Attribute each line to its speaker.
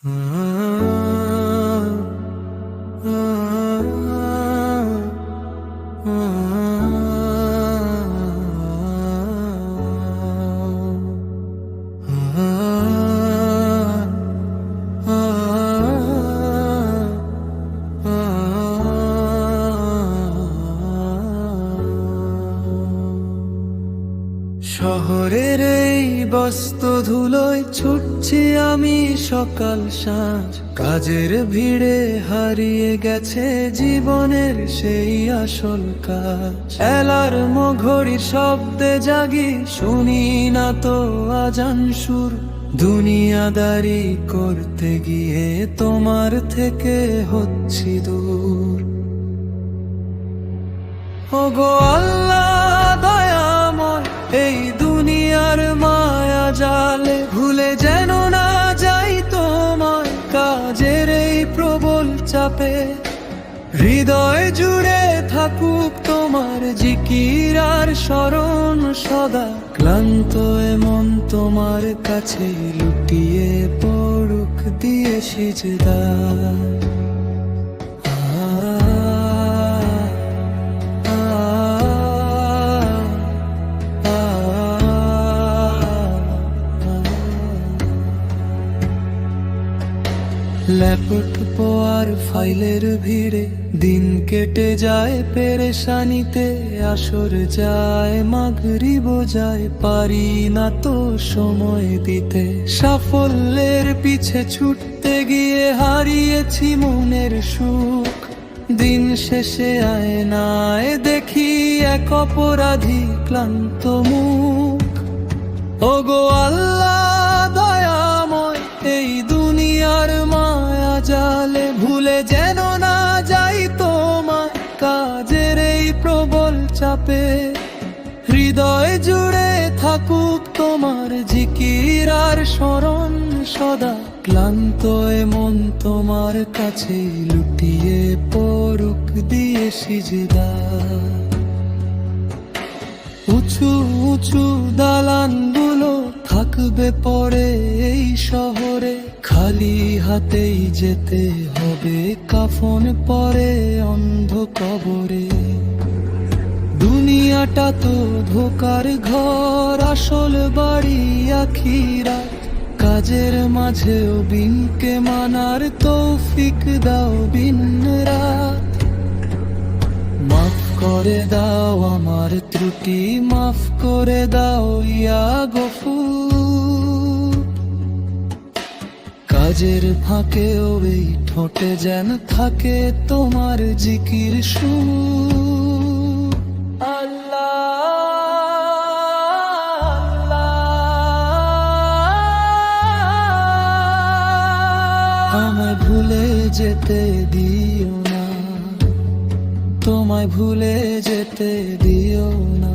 Speaker 1: শহরের এই বস্ত্র ধুলোয় ছুটছি আমি সকাল সাঁঝ, কাজের ভিড়ে হারিয়ে গেছে জীবনের সেই আসল কাজ। অ্যালার্ম ঘড়ির শব্দে জাগি, শুনি না তো আজান সুর। দুনিয়াদারি করতে গিয়ে তোমার থেকে হচ্ছি দূর। ওগো আল্লাহ দয়াময়, এই দুনিয়ার মায়া জালে ভুলে যেন না যাই তোমায়। কাজের এই প্রবল চাপে হৃদয় জুড়ে থাকুক তোমার জিকির আর স্মরণ সদা। ক্লান্ত এ মন তোমার কাছে লুটিয়ে পড়ুক দিয়ে সিজদা। ল্যাপটপ আর ফাইলের ভিড়ে দিন কেটে যায় পেরেশানিতে। আসর যায় মাগরিব যায়, পারি না তো সময় দিতে। সাফল্যের পিছে ছুটতে গিয়ে হারিয়েছি মনের সুখ। দিন শেষে আয়নায় দেখি এক অপরাধী ক্লান্ত মুখ। ওগো আল্লাহ দয়াময়, এই দুনিয়ার মায়া জালে ভুলে যেন না যাই তোমায়। কাজের এই প্রবল চাপে হৃদয় জুড়ে থাকুক তোমার জিকির আর স্মরণ সদা। ক্লান্ত এ মন তোমার কাছে লুটিয়ে পড়ুক দিয়ে সিজদা। উঁচু উঁচু দালানগুলো থাকবে পরে এই শহরে। খালি হাতেই যেতে হবে কাফন পরে অন্ধ কবরে। দুনিয়াটা তো ধোকার ঘর, আসল বাড়ি আখিরাত। কাজের মাঝেও বিনকে মানার তৌফিক দাও দিন রাত। মাফ করে দাও আমার ত্রুটি, মাফ করে দাও ইয়া গফুর। কাজের ফাঁকেও এই ঠোঁটে যেন থাকে তোমার জিকির সুর। আল্লাহ আমায় ভুলে যেতে দিও না, তোমায় ভুলে যেতে দিও না।